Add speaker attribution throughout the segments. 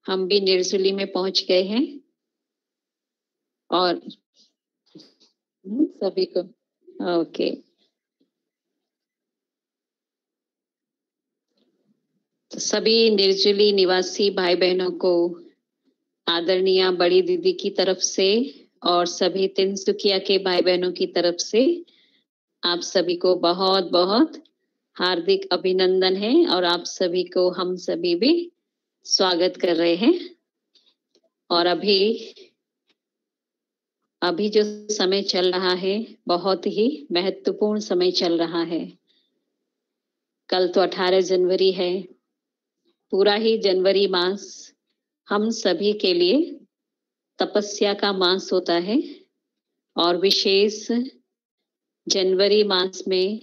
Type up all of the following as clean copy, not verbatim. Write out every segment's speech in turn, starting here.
Speaker 1: हम भी निर्जुली में पहुंच गए हैं और सभी को ओके। तो सभी निर्जुली निवासी भाई बहनों को आदरणीय बड़ी दीदी की तरफ से और सभी तिनसुकिया के भाई बहनों की तरफ से आप सभी को बहुत बहुत हार्दिक अभिनंदन है और आप सभी को हम सभी भी स्वागत कर रहे हैं। और अभी जो समय चल रहा है बहुत ही महत्वपूर्ण समय चल रहा है। कल तो 18 जनवरी है। पूरा ही जनवरी मास हम सभी के लिए तपस्या का मास होता है और विशेष जनवरी मास में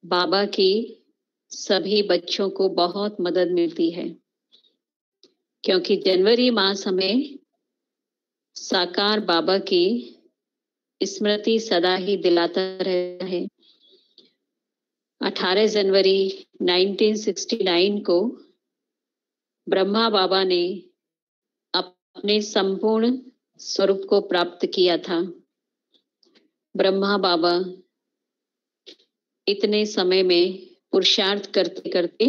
Speaker 1: बाबा की सभी बच्चों को बहुत मदद मिलती है, क्योंकि जनवरी मास हमें साकार बाबा की स्मृति सदा ही दिलाता रहता है। 18 जनवरी 1969 को ब्रह्मा बाबा ने अपने संपूर्ण स्वरूप को प्राप्त किया था। ब्रह्मा बाबा इतने समय में पुरुषार्थ करते करते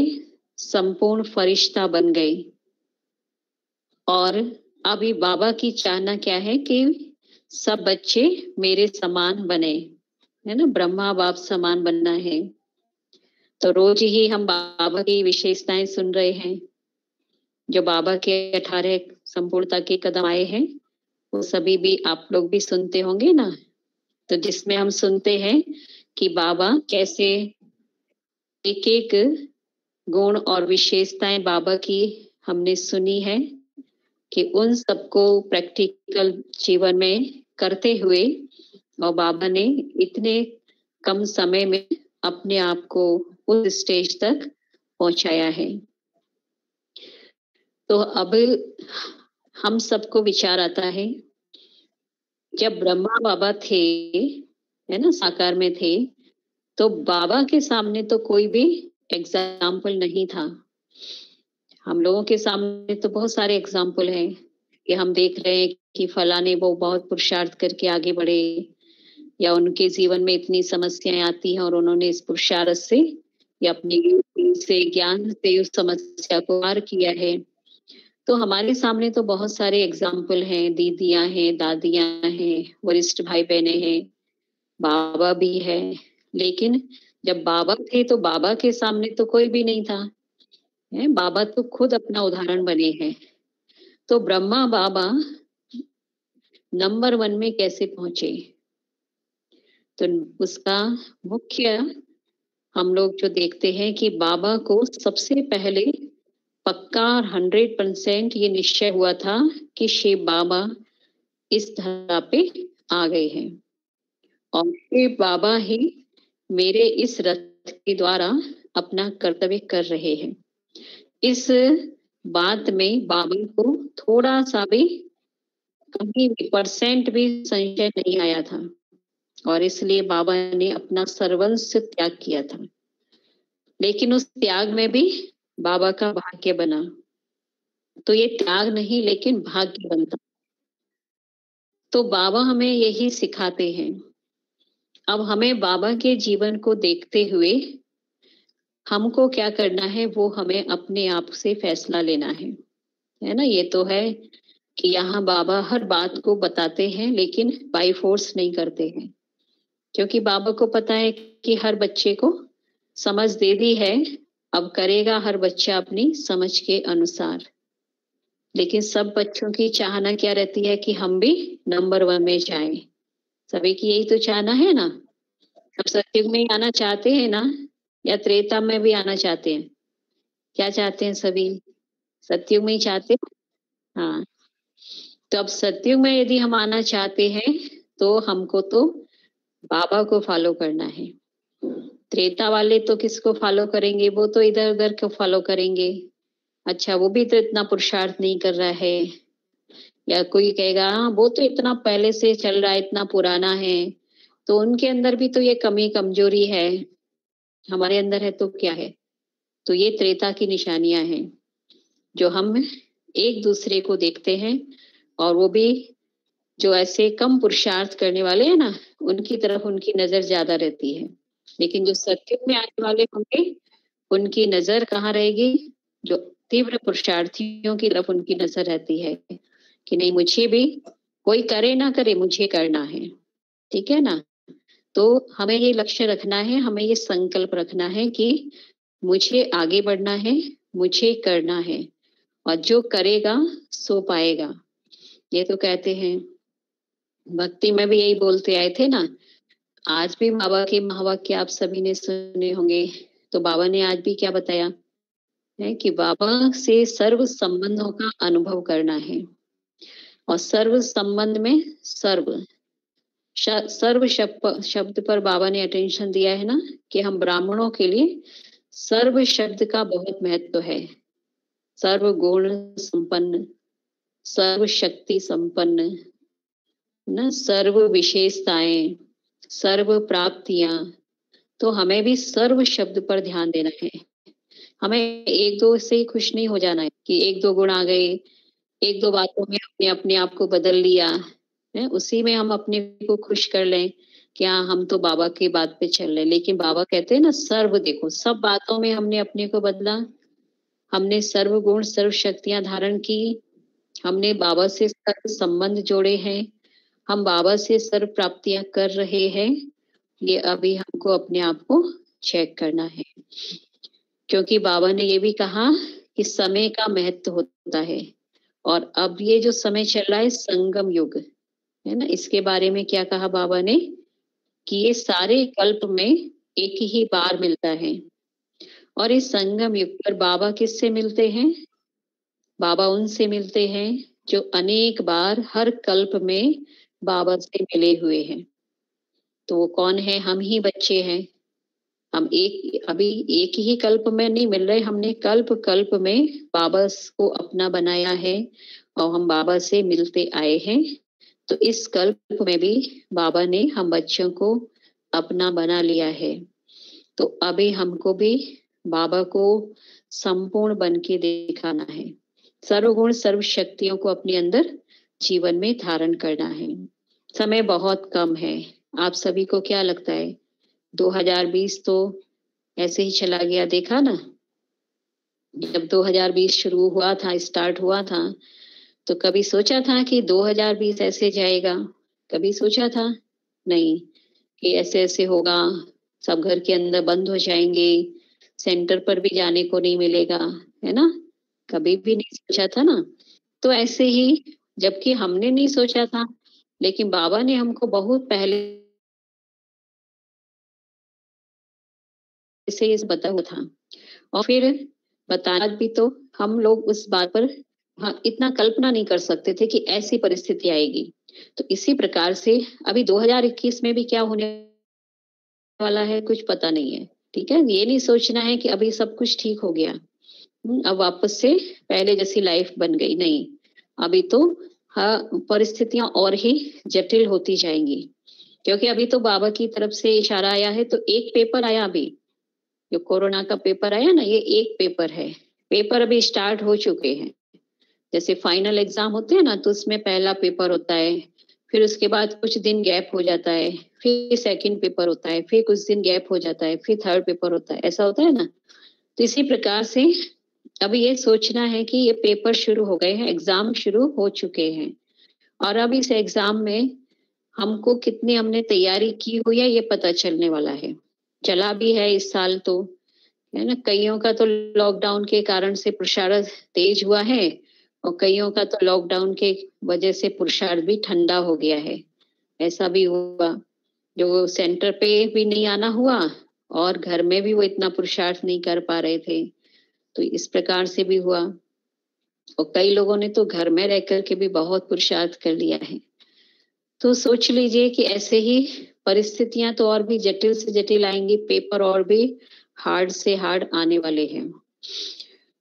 Speaker 1: संपूर्ण फरिश्ता बन गए और अभी बाबा की चाहना क्या है कि सब बच्चे मेरे समान बने, है ना, ब्रह्मा बाप समान बनना है। तो रोज ही हम बाबा की विशेषताएं सुन रहे हैं। जो बाबा के 18 संपूर्णता के कदम आए हैं वो सभी भी आप लोग भी सुनते होंगे ना। तो जिसमें हम सुनते हैं कि बाबा कैसे एक एक गुण और विशेषताएं बाबा की हमने सुनी है कि उन सबको प्रैक्टिकल जीवन में करते हुए और बाबा ने इतने कम समय में अपने आप को उस स्टेज तक पहुंचाया है। तो अब हम सबको विचार आता है, जब ब्रह्मा बाबा थे, है ना, साकार में थे, तो बाबा के सामने तो कोई भी एग्जाम्पल नहीं था। हम लोगों के सामने तो बहुत सारे एग्जाम्पल हैं कि हम देख रहे हैं कि फलाने वो बहुत पुरुषार्थ करके आगे बढ़े या उनके जीवन में इतनी समस्याएं आती हैं और उन्होंने इस पुरुषार्थ से या अपने से ज्ञान से उस समस्या को पार किया है। तो हमारे सामने तो बहुत सारे एग्जाम्पल हैं, दीदियां हैं, दादियां हैं, वरिष्ठ भाई बहने हैं, बाबा भी है। लेकिन जब बाबा थे तो बाबा के सामने तो कोई भी नहीं था, है, बाबा तो खुद अपना उदाहरण बने हैं। तो ब्रह्मा बाबा नंबर 1 में कैसे पहुंचे? तो उसका मुख्य हम लोग जो देखते हैं कि बाबा को सबसे पहले पक्का 100% ये निश्चय हुआ था कि शिव बाबा इस धरा पे आ गए हैं और शिव बाबा ही मेरे इस रथ के द्वारा अपना कर्तव्य कर रहे हैं। इस बात में बाबा को थोड़ा सा भी कहीं भी % भी संशय नहीं आया था और इसलिए बाबा ने अपना सर्वस्व त्याग किया था। लेकिन उस त्याग में भी बाबा का भाग्य बना। तो ये त्याग नहीं लेकिन भाग्य बनता। तो बाबा हमें यही सिखाते हैं। अब हमें बाबा के जीवन को देखते हुए हमको क्या करना है वो हमें अपने आप से फैसला लेना है ना। ये तो है कि यहाँ बाबा हर बात को बताते हैं लेकिन बाई फोर्स नहीं करते हैं, क्योंकि बाबा को पता है कि हर बच्चे को समझ दे दी है, अब करेगा हर बच्चा अपनी समझ के अनुसार। लेकिन सब बच्चों की चाहना क्या रहती है कि हम भी नंबर 1 में जाएं। सभी की यही तो चाहना है ना। सब सत्युग में ही आना चाहते हैं ना, या त्रेता में भी आना चाहते हैं? क्या चाहते हैं सभी? सत्युग में ही चाहते हैं। हाँ, तो अब सत्युग में यदि हम आना चाहते हैं तो हमको तो बाबा को फॉलो करना है। त्रेता वाले तो किसको फॉलो करेंगे? वो तो इधर उधर को फॉलो करेंगे। अच्छा, वो भी तो इतना पुरुषार्थ नहीं कर रहा है। या कोई कहेगा हाँ वो तो इतना पहले से चल रहा है, इतना पुराना है, तो उनके अंदर भी तो ये कमी कमजोरी है, हमारे अंदर है तो क्या है? तो ये त्रेता की निशानियां हैं जो हम एक दूसरे को देखते हैं, और वो भी जो ऐसे कम पुरुषार्थ करने वाले हैं ना, उनकी तरफ उनकी नजर ज्यादा रहती है। लेकिन जो सत्युग में आने वाले होंगे, उनकी नजर कहाँ रहेगी? जो तीव्र पुरुषार्थियों की तरफ उनकी नजर रहती है कि नहीं, मुझे भी, कोई करे ना करे, मुझे करना है। ठीक है ना? तो हमें ये लक्ष्य रखना है, हमें ये संकल्प रखना है कि मुझे आगे बढ़ना है, मुझे करना है, और जो करेगा सो पाएगा। ये तो कहते हैं, भक्ति में भी यही बोलते आए थे ना। आज भी बाबा के महावाक्य आप सभी ने सुने होंगे। तो बाबा ने आज भी क्या बताया है कि बाबा से सर्व संबंधों का अनुभव करना है। और सर्व संबंध में सर्व सर्व शब्द पर बाबा ने अटेंशन दिया है ना, कि हम ब्राह्मणों के लिए सर्व शब्द का बहुत महत्व है। सर्व गुण संपन्न, सर्व शक्ति संपन्न, न सर्व विशेषताएं, सर्व प्राप्तियां। तो हमें भी सर्व शब्द पर ध्यान देना है। हमें एक दो से ही खुश नहीं हो जाना है कि एक दो गुण आ गए, एक दो बातों में अपने अपने आप को बदल लिया है, उसी में हम अपने को खुश कर लें कि हाँ, हम तो बाबा की बात पे चल रहे। लेकिन बाबा कहते हैं ना, सर्व देखो, सब बातों में हमने अपने को बदला, हमने सर्व गुण सर्व शक्तियां धारण की, हमने बाबा से सर्व संबंध जोड़े हैं, हम बाबा से सर्व प्राप्तियां कर रहे हैं। ये अभी हमको अपने आप को चेक करना है, क्योंकि बाबा ने ये भी कहा कि समय का महत्व होता है। और अब ये जो समय चल रहा है, संगम युग है ना, इसके बारे में क्या कहा बाबा ने कि ये सारे कल्प में एक ही बार मिलता है। और इस संगम युग पर बाबा किससे मिलते हैं? बाबा उनसे मिलते हैं जो अनेक बार हर कल्प में बाबा से मिले हुए हैं। तो वो कौन है? हम ही बच्चे हैं। हम अभी एक ही कल्प में नहीं मिल रहे, हमने कल्प कल्प में बाबा को अपना बनाया है और हम बाबा से मिलते आए हैं। तो इस कल्प में भी बाबा ने हम बच्चों को अपना बना लिया है। तो अभी हमको भी बाबा को संपूर्ण बन के दिखाना है, सर्वगुण सर्व शक्तियों को अपने अंदर जीवन में धारण करना है। समय बहुत कम है। आप सभी को क्या लगता है? 2020 तो ऐसे ही चला गया, देखा ना। जब 2020 शुरू हुआ था, स्टार्ट हुआ था, तो कभी सोचा था कि 2020 ऐसे जाएगा? कभी सोचा था? नहीं, कि ऐसे ऐसे होगा, सब घर के अंदर बंद हो जाएंगे, सेंटर पर भी जाने को नहीं मिलेगा, है ना। कभी भी नहीं सोचा था ना। तो ऐसे ही, जबकि हमने नहीं सोचा था, लेकिन बाबा ने हमको बहुत पहले से ये बताया हुआ था। और फिर बताया भी, तो हम लोग उस बात पर, हाँ, इतना कल्पना नहीं कर सकते थे कि ऐसी परिस्थिति आएगी। तो इसी प्रकार से अभी 2021 में भी क्या होने वाला है कुछ पता नहीं है। ठीक है, ये नहीं सोचना है कि अभी सब कुछ ठीक हो गया, अब वापस से पहले जैसी लाइफ बन गई, नहीं। अभी तो हाँ, परिस्थितियां और ही जटिल होती जाएंगी। क्योंकि अभी तो बाबा की तरफ से इशारा आया है। तो एक पेपर आया अभी, जो कोरोना का पेपर आया ना, ये एक पेपर है। पेपर अभी स्टार्ट हो चुके हैं। जैसे फाइनल एग्जाम होते हैं ना, तो उसमें पहला पेपर होता है, फिर उसके बाद कुछ दिन गैप हो जाता है, फिर सेकंड पेपर होता है, फिर कुछ दिन गैप हो जाता है, फिर थर्ड पेपर होता है, ऐसा होता है ना। तो इसी प्रकार से अभी ये सोचना है कि ये पेपर शुरू हो गए हैं, एग्जाम शुरू हो चुके हैं, और अब इस एग्जाम में हमको कितनी हमने तैयारी की हुई है ये पता चलने वाला है। चला भी है इस साल तो, है ना। कईयों का तो लॉकडाउन के कारण से पुरुषार्थ तेज हुआ है, और कईयों का तो लॉकडाउन के वजह से पुरुषार्थ भी ठंडा हो गया है। ऐसा भी हुआ, जो सेंटर पे भी नहीं आना हुआ, और घर में भी वो इतना पुरुषार्थ नहीं कर पा रहे थे। तो इस प्रकार से भी हुआ। और कई लोगों ने तो घर में रह करके भी बहुत पुरुषार्थ कर लिया है। तो सोच लीजिए कि ऐसे ही परिस्थितियां तो और भी जटिल से जटिल आएंगी, पेपर और भी हार्ड से हार्ड आने वाले हैं।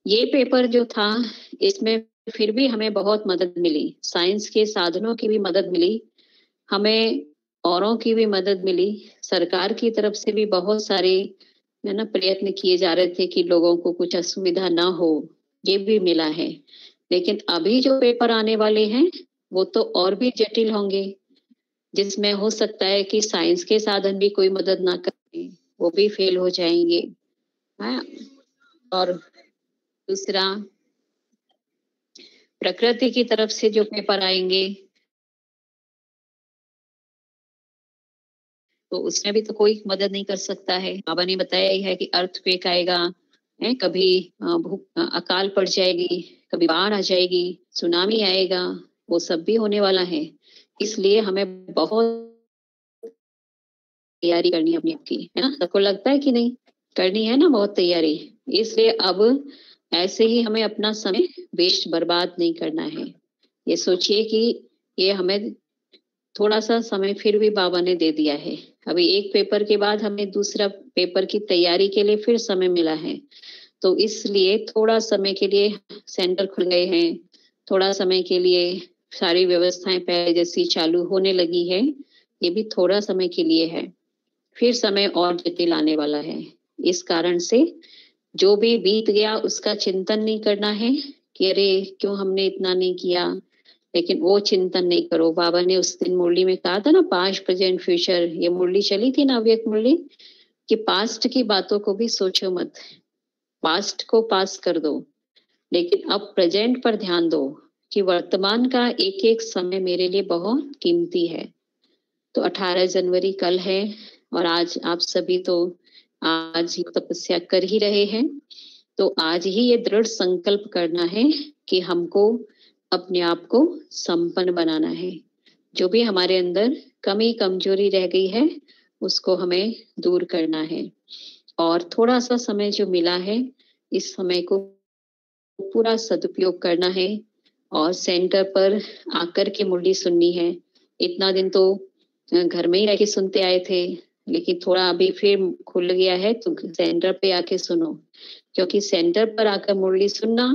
Speaker 1: ये पेपर जो था, इसमें फिर भी हमें बहुत मदद मिली, साइंस के साधनों की भी मदद मिली, हमें औरों की भी मदद मिली, सरकार की तरफ से भी बहुत सारे, है ना, प्रयत्न किए जा रहे थे कि लोगों को कुछ असुविधा ना हो, ये भी मिला है। लेकिन अभी जो पेपर आने वाले हैं वो तो और भी जटिल होंगे, जिसमें हो सकता है कि साइंस के साधन भी कोई मदद ना करें, वो भी फेल हो जाएंगे। हाँ, और दूसरा प्रकृति की तरफ से जो पेपर आएंगे तो उसमें भी तो कोई मदद नहीं कर सकता है। बाबा ने बताया ही है कि अर्थक्वेक आएगा, है कभी अकाल पड़ जाएगी, कभी बाढ़ आ जाएगी, सुनामी आएगा, वो सब भी होने वाला है। इसलिए हमें बहुत तैयारी करनी है अपनी आपकी, है ना? सबको लगता है कि नहीं करनी है ना बहुत तैयारी। इसलिए अब ऐसे ही हमें अपना समय वेस्ट बर्बाद नहीं करना है। ये सोचिए कि ये हमें थोड़ा सा समय फिर भी बाबा ने दे दिया है। अभी एक पेपर के बाद हमें दूसरा पेपर की तैयारी के लिए फिर समय मिला है, तो इसलिए थोड़ा समय के लिए सेंटर खुल गए हैं, थोड़ा समय के लिए सारी व्यवस्थाएं पहले जैसी चालू होने लगी है, ये भी थोड़ा समय के लिए है, फिर समय और जटिल आने वाला है। इस कारण से जो भी बीत गया उसका चिंतन नहीं करना है कि अरे क्यों हमने इतना नहीं किया, लेकिन वो चिंतन नहीं करो। बाबा ने उस दिन मुरली में कहा था ना, पास्ट प्रेजेंट फ्यूचर, ये मुरली चली थी ना अव्यक्त मुरली, कि पास्ट की बातों को भी सोचो मत, पास्ट को पास कर दो, लेकिन अब प्रेजेंट पर ध्यान दो कि वर्तमान का एक एक समय मेरे लिए बहुत कीमती है। तो 18 जनवरी कल है और आज आप सभी तो आज ही तपस्या कर ही रहे हैं, तो आज ही ये दृढ़ संकल्प करना है कि हमको अपने आप को संपन्न बनाना है। जो भी हमारे अंदर कमी कमजोरी रह गई है उसको हमें दूर करना है, और थोड़ा सा समय जो मिला है इस समय को पूरा सदुपयोग करना है और सेंटर पर आकर के मुरली सुननी है। इतना दिन तो घर में ही रह के सुनते आए थे, लेकिन थोड़ा अभी फिर खुल गया है तो सेंटर पे आके सुनो, क्योंकि सेंटर पर आकर मुरली सुनना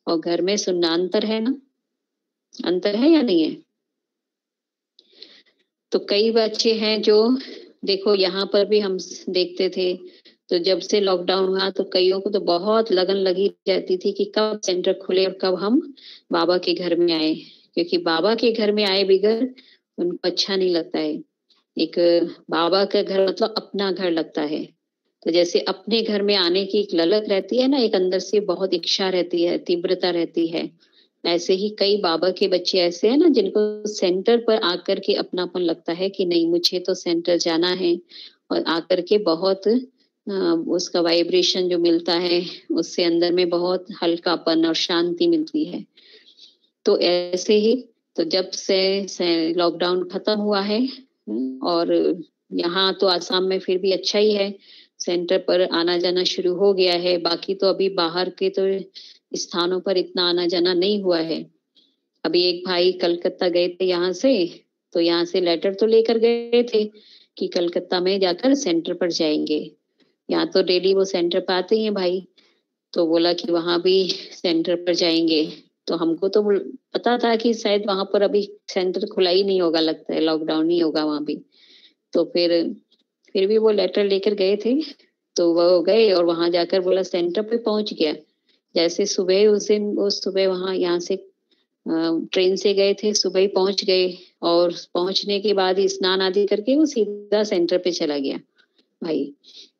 Speaker 1: और घर में सुनना अंतर है ना, अंतर है या नहीं है? तो कई बच्चे हैं जो, देखो यहाँ पर भी हम देखते थे, तो जब से लॉकडाउन हुआ तो कईयों को तो बहुत लगन लगी रहती थी कि कब सेंटर खुले और कब हम बाबा के घर में आए, क्योंकि बाबा के घर में आए बगैर उनको अच्छा नहीं लगता है। एक बाबा का घर मतलब अपना घर लगता है। तो जैसे अपने घर में आने की एक ललक रहती है ना, एक अंदर से बहुत इच्छा रहती है, तीव्रता रहती है, ऐसे ही कई बाबा के बच्चे ऐसे हैं ना जिनको सेंटर पर आकर के अपनापन लगता है कि नहीं मुझे तो सेंटर जाना है, और आकर के बहुत उसका वाइब्रेशन जो मिलता है उससे अंदर में बहुत हल्कापन और शांति मिलती है। तो ऐसे ही तो जब से लॉकडाउन खत्म हुआ है और यहाँ तो आसाम में फिर भी अच्छा ही है, सेंटर पर आना जाना शुरू हो गया है। बाकी तो अभी बाहर के तो स्थानों पर इतना आना जाना नहीं हुआ है। अभी एक भाई कलकत्ता गए थे यहाँ से, तो यहाँ से लेटर तो लेकर गए थे कि कलकत्ता में जाकर सेंटर पर जाएंगे। यहाँ तो डेली वो सेंटर पर आते ही हैं भाई, तो बोला कि वहां भी सेंटर पर जाएंगे। तो हमको तो पता था कि शायद वहां पर अभी सेंटर खुला ही नहीं होगा, लगता है लॉकडाउन ही होगा वहां भी। तो फिर भी वो लेटर लेकर गए थे, तो वो गए और वहां जाकर बोला सेंटर पे पहुंच गया। जैसे सुबह उस दिन वो सुबह वहां यहाँ से ट्रेन से गए थे, सुबह ही पहुंच गए, और पहुंचने के बाद ही स्नान आदि करके वो सीधा सेंटर पे चला गया भाई।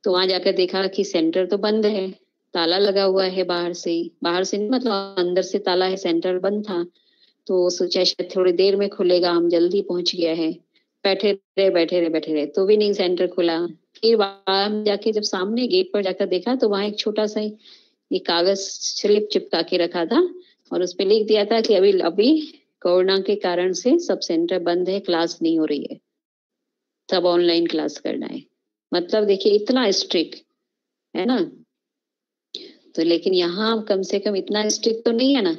Speaker 1: तो वहां जाकर देखा कि सेंटर तो बंद है, ताला लगा हुआ है बाहर से ही, बाहर से नहीं मतलब अंदर से ताला है, सेंटर बंद था। तो सोचा शायद थोड़ी देर में खुलेगा, हम जल्दी पहुंच गया है। बैठे रहे तो भी नहीं सेंटर खुला। फिर वहां जाके जब सामने गेट पर जाकर देखा तो वहां एक छोटा सा ये कागज स्लिप चिपका के रखा था, और उस पे लिख दिया था कि अभी अभी कोरोना के कारण से सब सेंटर बंद है, क्लास नहीं हो रही है, सब ऑनलाइन क्लास करना है। मतलब देखिए इतना स्ट्रिक्ट है ना। तो लेकिन यहाँ कम से कम इतना स्ट्रिक्ट तो नहीं है ना।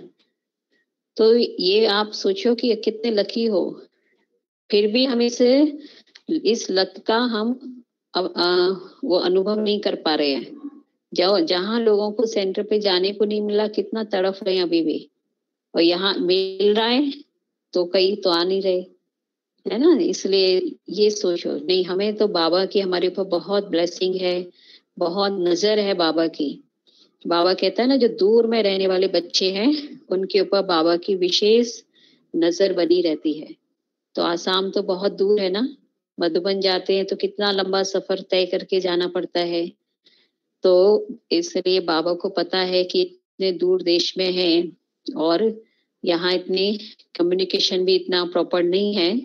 Speaker 1: तो ये आप सोचो कि कितने लकी हो, फिर भी हम इस लत का हम वो अनुभव नहीं कर पा रहे हैं। जो जहाँ लोगों को सेंटर पे जाने को नहीं मिला, कितना तड़फ रहे हैं अभी भी, और यहाँ मिल रहा है तो कई तो आ नहीं रहे, है ना। इसलिए ये सोचो नहीं, हमें तो बाबा की हमारे ऊपर बहुत ब्लेसिंग है, बहुत नजर है बाबा की। बाबा कहता है ना, जो दूर में रहने वाले बच्चे हैं उनके ऊपर बाबा की विशेष नजर बनी रहती है। तो आसाम तो बहुत दूर है ना, मधुबन जाते हैं तो कितना लंबा सफर तय करके जाना पड़ता है। तो इसलिए बाबा को पता है कि इतने दूर देश में हैं और यहाँ इतनी कम्युनिकेशन भी इतना प्रॉपर नहीं है,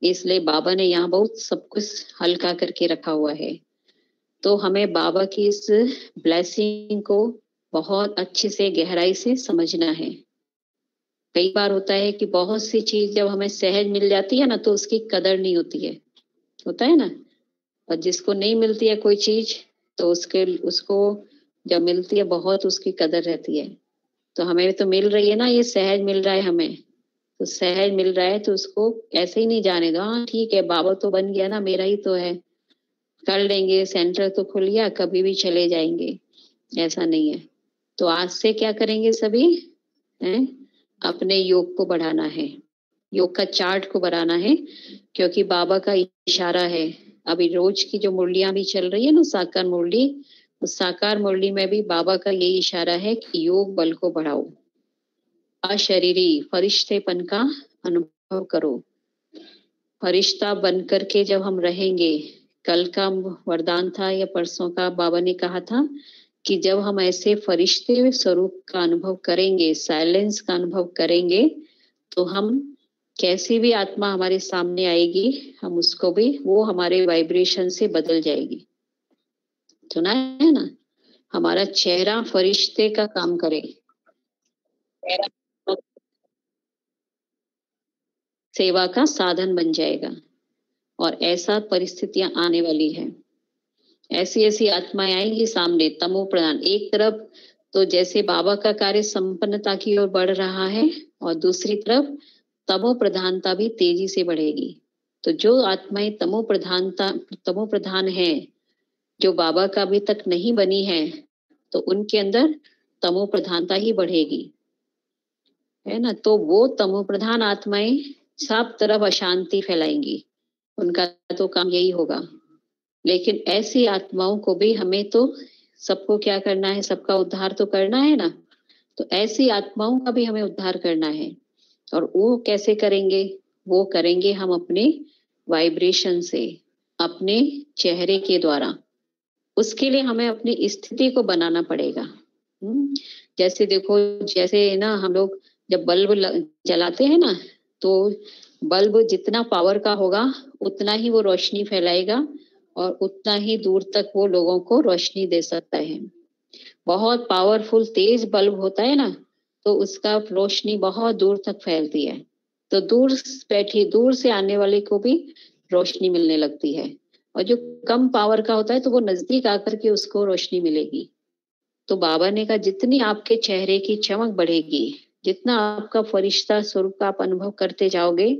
Speaker 1: इसलिए बाबा ने यहाँ बहुत सब कुछ हल्का करके रखा हुआ है। तो हमें बाबा की इस ब्लेसिंग को बहुत अच्छे से गहराई से समझना है। कई बार होता है कि बहुत सी चीज जब हमें सहज मिल जाती है ना तो उसकी कदर नहीं होती है, होता है ना। और जिसको नहीं मिलती है कोई चीज तो उसको जब मिलती है बहुत उसकी कदर रहती है। तो हमें तो मिल रही है ना, ये सहज मिल रहा है हमें, तो सहज मिल रहा है तो उसको ऐसे ही नहीं जाने दो, हाँ ठीक है बाबा तो बन गया ना, मेरा ही तो है, कर लेंगे, सेंटर तो खुल गया, कभी भी चले जाएंगे, ऐसा नहीं है। तो आज से क्या करेंगे सभी हैं, अपने योग को बढ़ाना है, योग का चार्ट को बढ़ाना है, क्योंकि बाबा का इशारा है। अभी रोज की जो मुरलियां भी चल रही है ना, साकार मुरली, उस साकार मुरली में भी बाबा का यही इशारा है कि योग बल को बढ़ाओ, अशरीरी फरिश्तेपन का अनुभव करो। फरिश्ता बनकर के जब हम रहेंगे, कल का वरदान था या परसों का बाबा ने कहा था कि जब हम ऐसे फरिश्ते स्वरूप का अनुभव करेंगे, साइलेंस का अनुभव करेंगे, तो हम कैसी भी आत्मा हमारे सामने आएगी हम उसको भी, वो हमारे वाइब्रेशन से बदल जाएगी। सुना है ना, हमारा चेहरा फरिश्ते का काम करे, सेवा का साधन बन जाएगा। और ऐसा परिस्थितियां आने वाली है, ऐसी ऐसी आत्माएं आएंगी सामने, तमो प्रधान एक तरफ, तो जैसे बाबा का कार्य संपन्नता की ओर बढ़ रहा है, और दूसरी तरफ तमो प्रधानता भी तेजी से बढ़ेगी। तो जो आत्माएं तमो प्रधान है, जो बाबा का अभी तक नहीं बनी है, तो उनके अंदर तमो प्रधानता ही बढ़ेगी, है ना। तो वो तमो प्रधान आत्माएं सब तरफ अशांति फैलाएंगी, उनका तो काम यही होगा। लेकिन ऐसी आत्माओं को भी हमें तो सबको क्या करना है, सबका उद्धार तो करना है ना। तो ऐसी आत्माओं का भी हमें उद्धार करना है। और वो कैसे करेंगे, वो करेंगे हम अपने वाइब्रेशन से, अपने चेहरे के द्वारा। उसके लिए हमें अपनी स्थिति को बनाना पड़ेगा। जैसे देखो, जैसे ना हम लोग जब बल्ब जलाते हैं ना, तो बल्ब जितना पावर का होगा उतना ही वो रोशनी फैलाएगा और उतना ही दूर तक वो लोगों को रोशनी दे सकता है। बहुत पावरफुल तेज बल्ब होता है ना, तो उसका रोशनी बहुत दूर तक फैलती है, तो दूर से आने वाले को भी रोशनी मिलने लगती है। और जो कम पावर का होता है तो वो नजदीक आकर के उसको रोशनी मिलेगी। तो बाबा ने कहा जितनी आपके चेहरे की चमक बढ़ेगी, जितना आपका फरिश्ता स्वरूप का आप अनुभव करते जाओगे,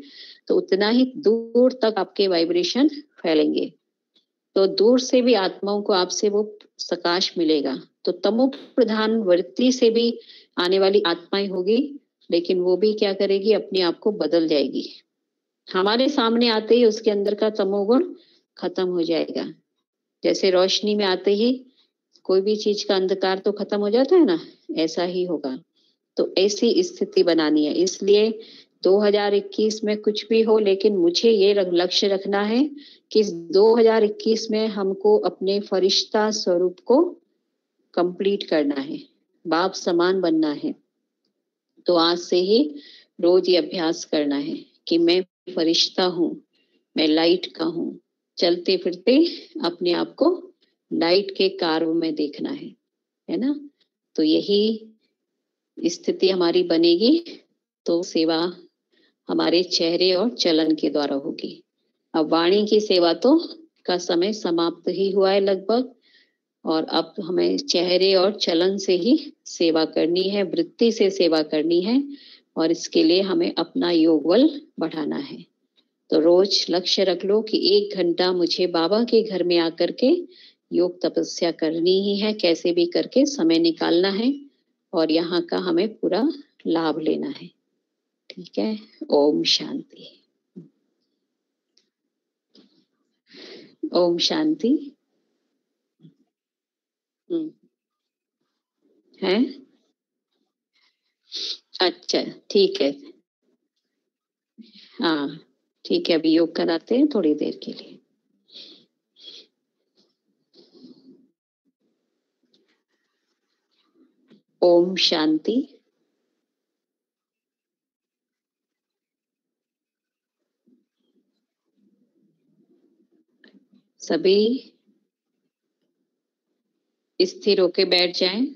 Speaker 1: तो उतना ही दूर तक आपके वाइब्रेशन फैलेंगे, तो दूर से भी आत्माओं को आपसे वो प्रकाश मिलेगा। तो तमो प्रधान वृत्ति से भी आने वाली आत्माएं होगी, लेकिन वो भी क्या करेगी, अपने आप को बदल जाएगी। हमारे सामने आते ही उसके अंदर का तमोगुण खत्म हो जाएगा। जैसे रोशनी में आते ही कोई भी चीज का अंधकार तो खत्म हो जाता है ना, ऐसा ही होगा। तो ऐसी स्थिति बनानी है। इसलिए 2021 में कुछ भी हो, लेकिन मुझे ये लक्ष्य रखना है कि 2021 में हमको अपने फरिश्ता स्वरूप को कंप्लीट करना है, बाप समान बनना है। तो आज से ही रोज ये अभ्यास करना है कि मैं फरिश्ता हूँ, मैं लाइट का हूँ, चलते फिरते अपने आप को लाइट के कार्य में देखना है ना। तो यही स्थिति हमारी बनेगी, तो सेवा हमारे चेहरे और चलन के द्वारा होगी। अब वाणी की सेवा तो का समय समाप्त ही हुआ है लगभग, और अब हमें चेहरे और चलन से ही सेवा करनी है, वृत्ति से सेवा करनी है, और इसके लिए हमें अपना योग बल बढ़ाना है। तो रोज लक्ष्य रख लो कि 1 घंटा मुझे बाबा के घर में आकर के योग तपस्या करनी ही है, कैसे भी करके समय निकालना है, और यहाँ का हमें पूरा लाभ लेना है। ठीक है, ओम शांति। ओम शांति। है। अच्छा, ठीक है। हाँ, ठीक है, अभी योग कराते हैं थोड़ी देर के लिए। ओम शांति। सभी स्थिर होके बैठ जाएं।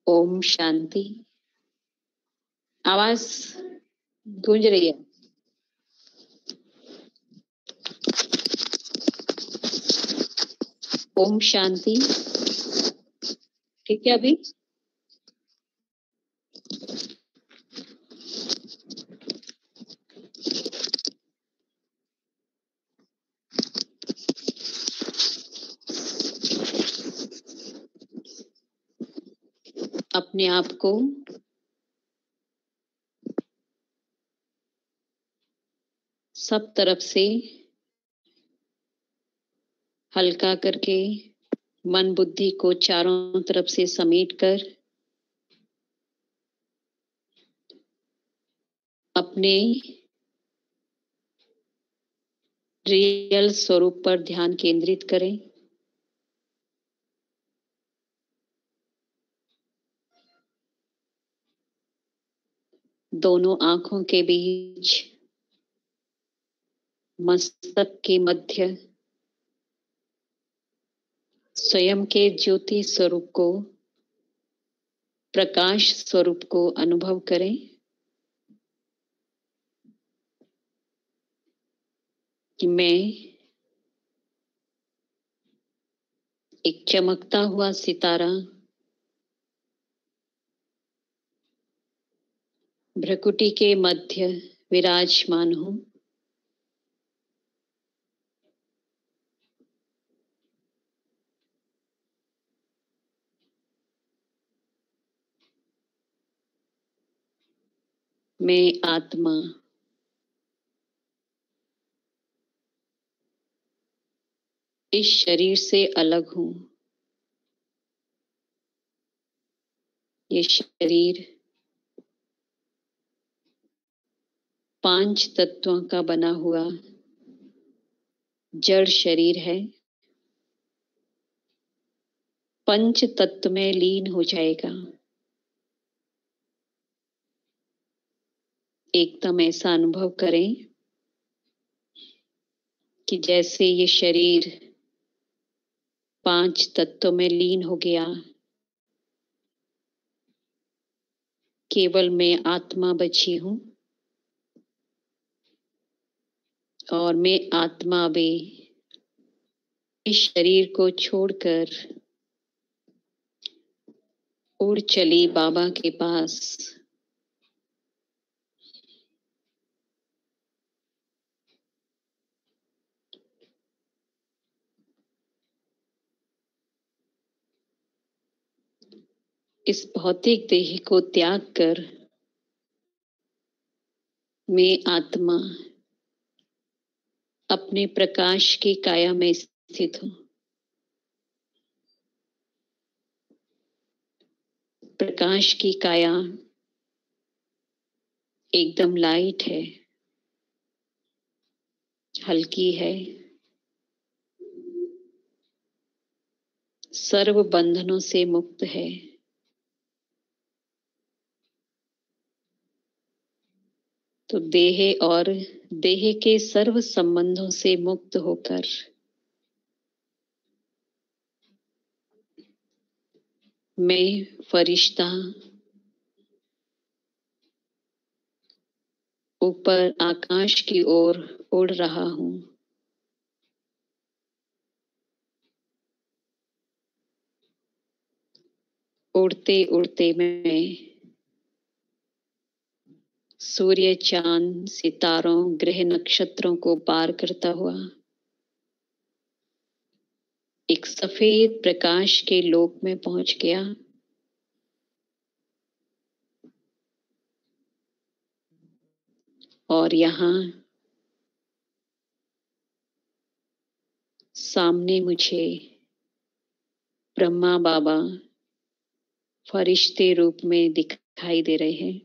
Speaker 1: ओम शांति। आवाज गूंज रही है। ओम शांति। ठीक है, अभी अपने आप को सब तरफ से हल्का करके मन बुद्धि को चारों तरफ से समेटकर अपने रियल स्वरूप पर ध्यान केंद्रित करें। दोनों आंखों के बीच मस्तक के मध्य स्वयं के ज्योति स्वरूप को, प्रकाश स्वरूप को अनुभव करें। कि मैं एक चमकता हुआ सितारा भ्रकुटी के मध्य विराजमान हूं। मैं आत्मा इस शरीर से अलग हूं। ये शरीर 5 तत्वों का बना हुआ जड़ शरीर है। पंच तत्व में लीन हो जाएगा। एकदम ऐसा अनुभव करें कि जैसे ये शरीर 5 तत्वों में लीन हो गया, केवल मैं आत्मा बची हूं। और मैं आत्मा भी इस शरीर को छोड़कर उड़ चली बाबा के पास। इस भौतिक देह को त्याग कर मैं आत्मा अपने प्रकाश की काया में स्थित हूं। प्रकाश की काया एकदम लाइट है, हल्की है, सर्व बंधनों से मुक्त है। तो देह और देह के सर्व संबंधों से मुक्त होकर मैं फरिश्ता ऊपर आकाश की ओर उड़ रहा हूं। उड़ते उड़ते मैं सूर्य, चांद, सितारों, ग्रह, नक्षत्रों को पार करता हुआ एक सफेद प्रकाश के लोक में पहुंच गया। और यहाँ सामने मुझे ब्रह्मा बाबा फरिश्ते रूप में दिखाई दे रहे हैं।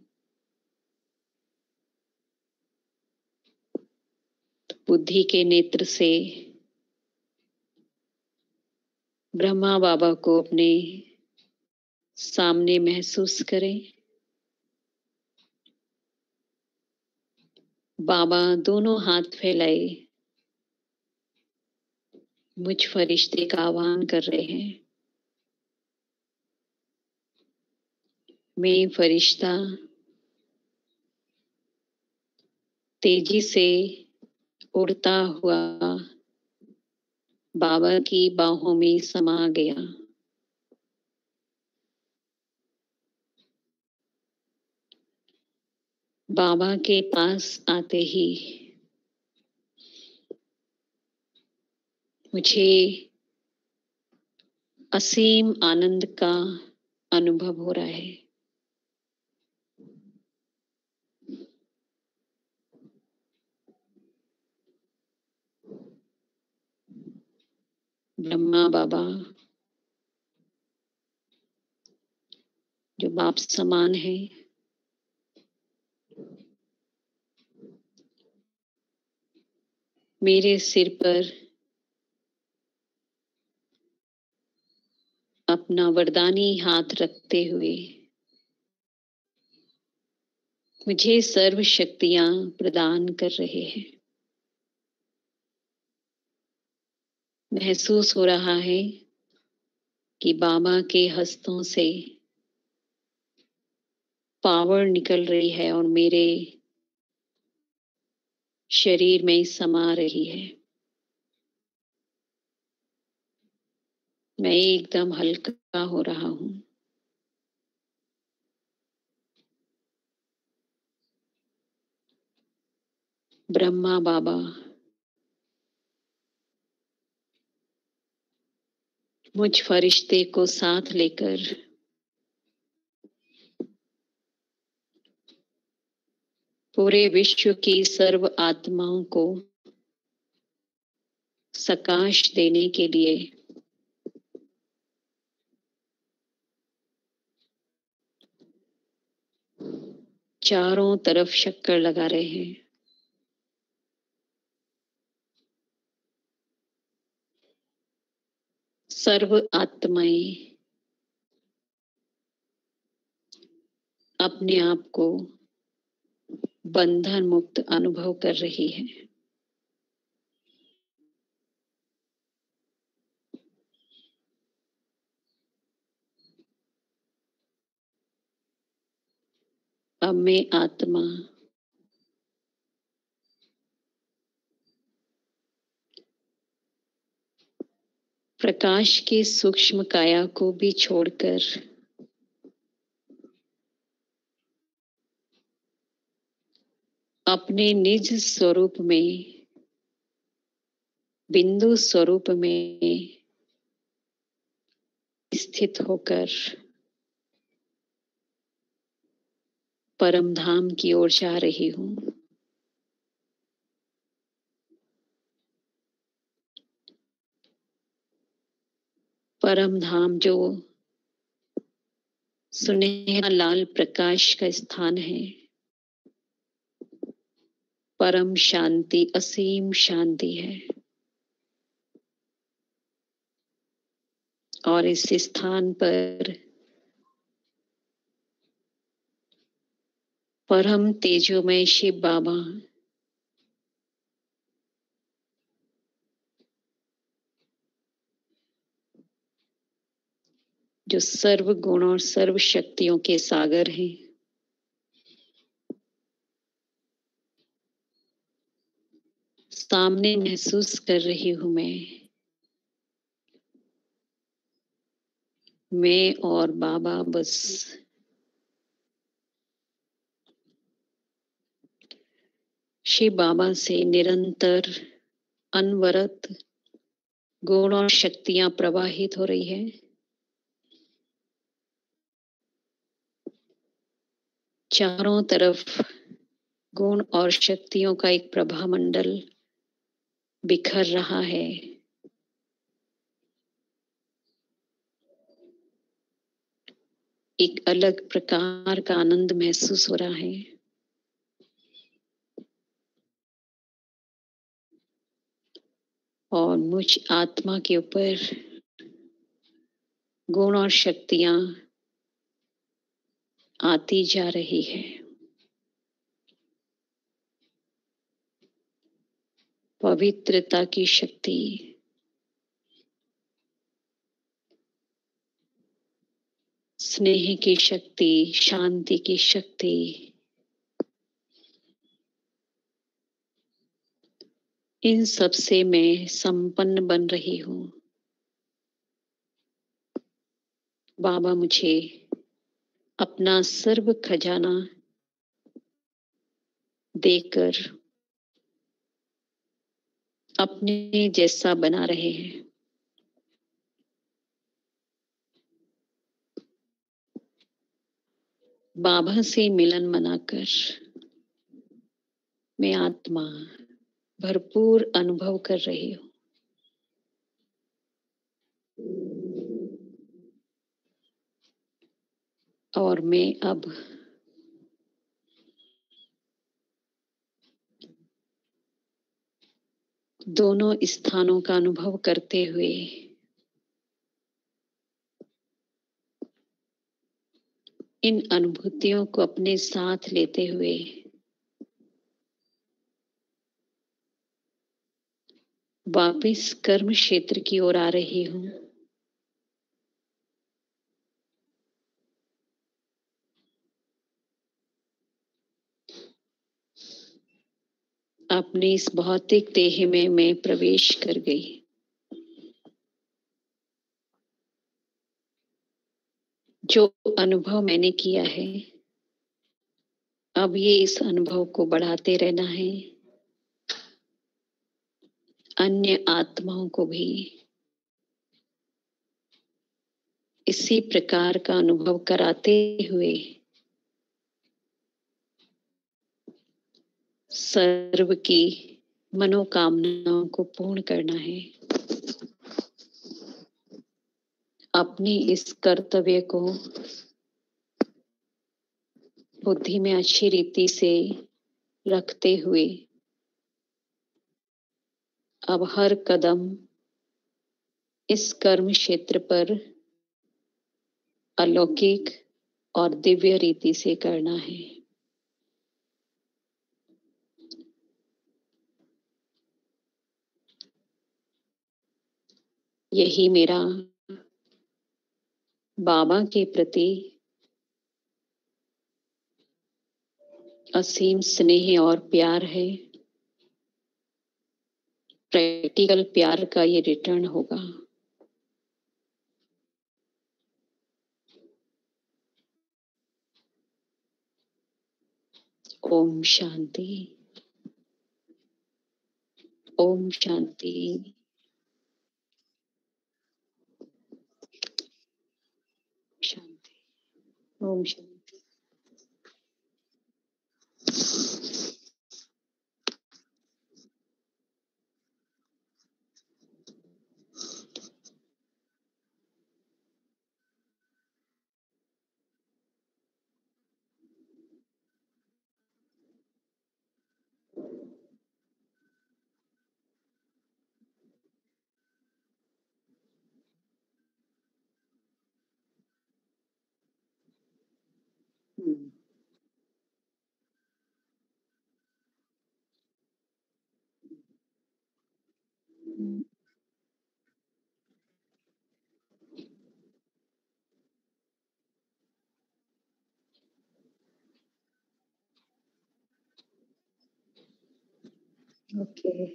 Speaker 1: बुद्धि के नेत्र से ब्रह्मा बाबा को अपने सामने महसूस करें। बाबा दोनों हाथ फैलाए मुझ फरिश्ते का आह्वान कर रहे हैं। मैं फरिश्ता तेजी से उड़ता हुआ बाबा की बाहों में समा गया। बाबा के पास आते ही मुझे असीम आनंद का अनुभव हो रहा है। ब्रह्मा बाबा जो बाप समान है, मेरे सिर पर अपना वरदानी हाथ रखते हुए मुझे सर्व शक्तियां प्रदान कर रहे हैं। महसूस हो रहा है कि बाबा के हस्तों से पावर निकल रही है और मेरे शरीर में समा रही है। मैं एकदम हल्का हो रहा हूं। ब्रह्मा बाबा मुझ फरिश्ते को साथ लेकर पूरे विश्व की सर्व आत्माओं को सकाश देने के लिए चारों तरफ चक्कर लगा रहे हैं। सर्व आत्माएं अपने आप को बंधन मुक्त अनुभव कर रही है। अब मैं आत्मा प्रकाश की सूक्ष्म काया को भी छोड़कर अपने निज स्वरूप में, बिंदु स्वरूप में स्थित होकर परम धाम की ओर जा रही हूं। परम धाम जो सुनहरा लाल प्रकाश का स्थान है, परम शांति, असीम शांति है। और इस स्थान पर परम तेजोमय शिव बाबा जो सर्व गुण और सर्व शक्तियों के सागर हैं, सामने महसूस कर रही हूं। मैं और बाबा बस अविनाशी बाबा से निरंतर अनवरत गुण और शक्तियां प्रवाहित हो रही है। चारों तरफ गुण और शक्तियों का एक प्रभा मंडल बिखर रहा है। एक अलग प्रकार का आनंद महसूस हो रहा है। और मुझ आत्मा के ऊपर गुण और शक्तियां आती जा रही है। पवित्रता की शक्ति, स्नेह की शक्ति, शांति की शक्ति, इन सब से मैं संपन्न बन रही हूँ। बाबा मुझे अपना सर्व खजाना देकर अपने जैसा बना रहे हैं। बाबा से मिलन मनाकर मैं आत्मा भरपूर अनुभव कर रही हूँ। और मैं अब दोनों स्थानों का अनुभव करते हुए इन अनुभूतियों को अपने साथ लेते हुए वापिस कर्म क्षेत्र की ओर आ रही हूँ। अपने इस भौतिक देह में मैं प्रवेश कर गई। जो अनुभव मैंने किया है, अब ये इस अनुभव को बढ़ाते रहना है। अन्य आत्माओं को भी इसी प्रकार का अनुभव कराते हुए सर्व की मनोकामनाओं को पूर्ण करना है। अपनी इस कर्तव्य को बुद्धि में अच्छी रीति से रखते हुए अब हर कदम इस कर्म क्षेत्र पर अलौकिक और दिव्य रीति से करना है। यही मेरा बाबा के प्रति असीम स्नेह और प्यार है। प्रैक्टिकल प्यार का ये रिटर्न होगा। ओम शांति, ओम शांति, शांति, ओम शांति। ओके,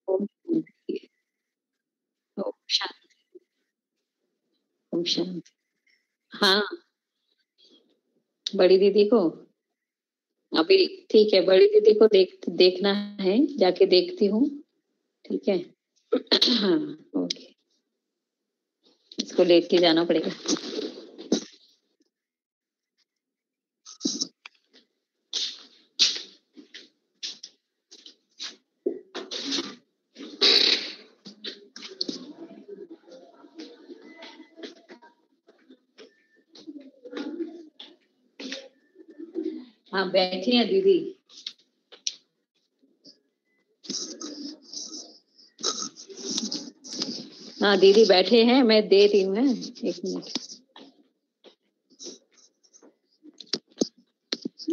Speaker 1: ओम शांति, ओम शांति, ओम शांति। हाँ, बड़ी दीदी को अभी ठीक है, बड़ी दीदी को देखना है, जाके देखती हूँ। ठीक है। हाँ ओके, इसको लेके जाना पड़ेगा। हाँ बैठी है दीदी। हाँ दीदी बैठे हैं, मैं दे रही हूँ। 1 मिनट।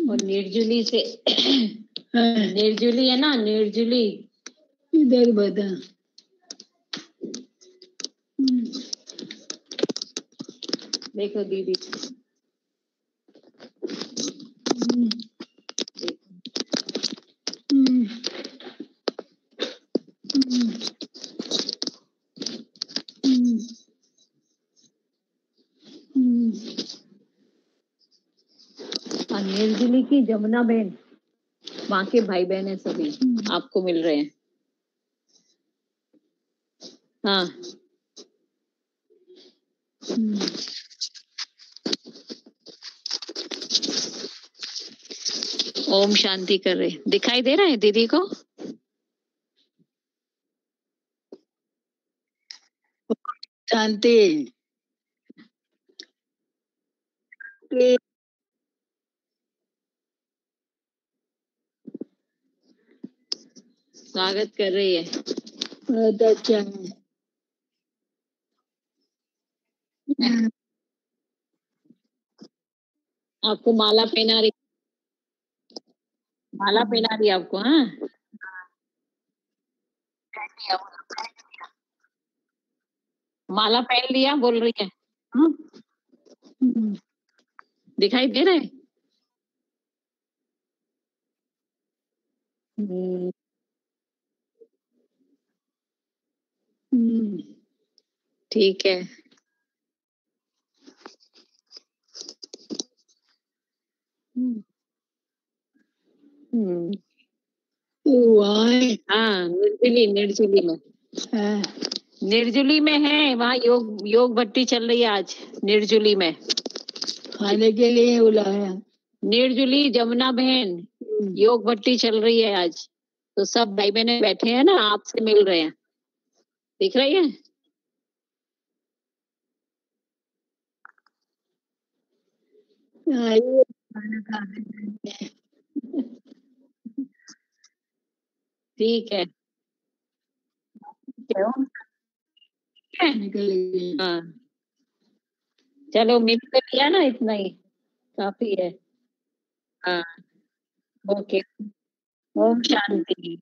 Speaker 1: और निर्जुली से निर्जुली है ना, निर्जुली इधर बता। देखो दीदी, निर्जली की जमुना बहन, वहाँ के भाई बहन है सभी, आपको मिल रहे हैं। हाँ ओम शांति कर रहे। दिखाई दे रहा है दीदी को? शांति स्वागत कर रही है। बहुत अच्छा है। आपको माला पहना रही, माला पहना रही आपको। हाँ माला पहन लिया बोल रही है। हाँ? दिखाई दे रहे? ठीक है। हाँ निर्जुली, निर्जुली में। हाँ निर्जुली में है, वहाँ योग भट्टी चल रही है आज निर्जुली में। खाने के लिए बुलाया। निर्जुली जमुना बहन योग भट्टी चल रही है आज, तो सब भाई बहने बैठे हैं ना, आपसे मिल रहे हैं। दिख रही है? ठीक है। हाँ चलो मिल तो लिया ना, इतना ही काफी है। हाँ ओके। ओम शांति।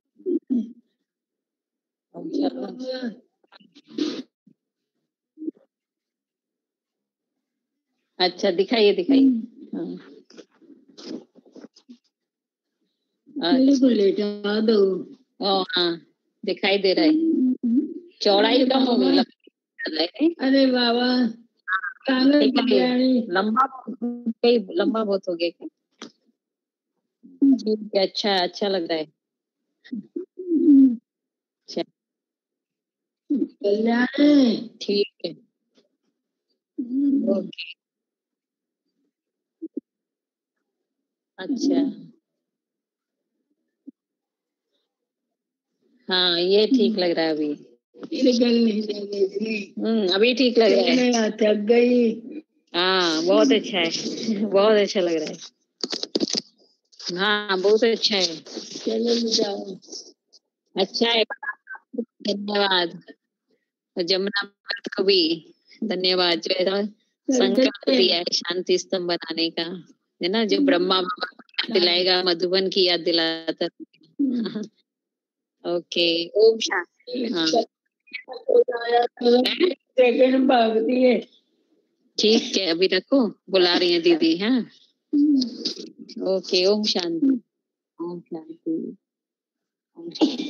Speaker 1: ओम शांति। अच्छा दिखाइए दिखाइए। हाँ बिल्कुल लेटा दो। ओ हाँ दिखाई दे रहा है, चौड़ाई कम हो गई। अरे बाबा लंबा लंबा बहुत हो गया। ठीक है, अच्छा अच्छा लग रहा है। अच्छा ठीक है ओके। अच्छा हाँ ये ठीक लग रहा है अभी। अभी ठीक लग रहा है। थक गई। हाँ बहुत अच्छा है, बहुत अच्छा लग रहा है। हाँ बहुत अच्छा है। चलो जाओ। अच्छा है, धन्यवाद। जमुना भट्ट को भी धन्यवाद, जो है संकल्प दिया है शांति स्तंभ बनाने का, है ना, जो ब्रह्मा बाबा को याद दिलाएगा, मधुबन की याद दिलाता। ओके ओम शांति। हाँ सेकंड भागती है। ठीक है अभी रखो, बुला रही है दीदी। हाँ ओके ओम शांति। ओम शांति। ओम शांति।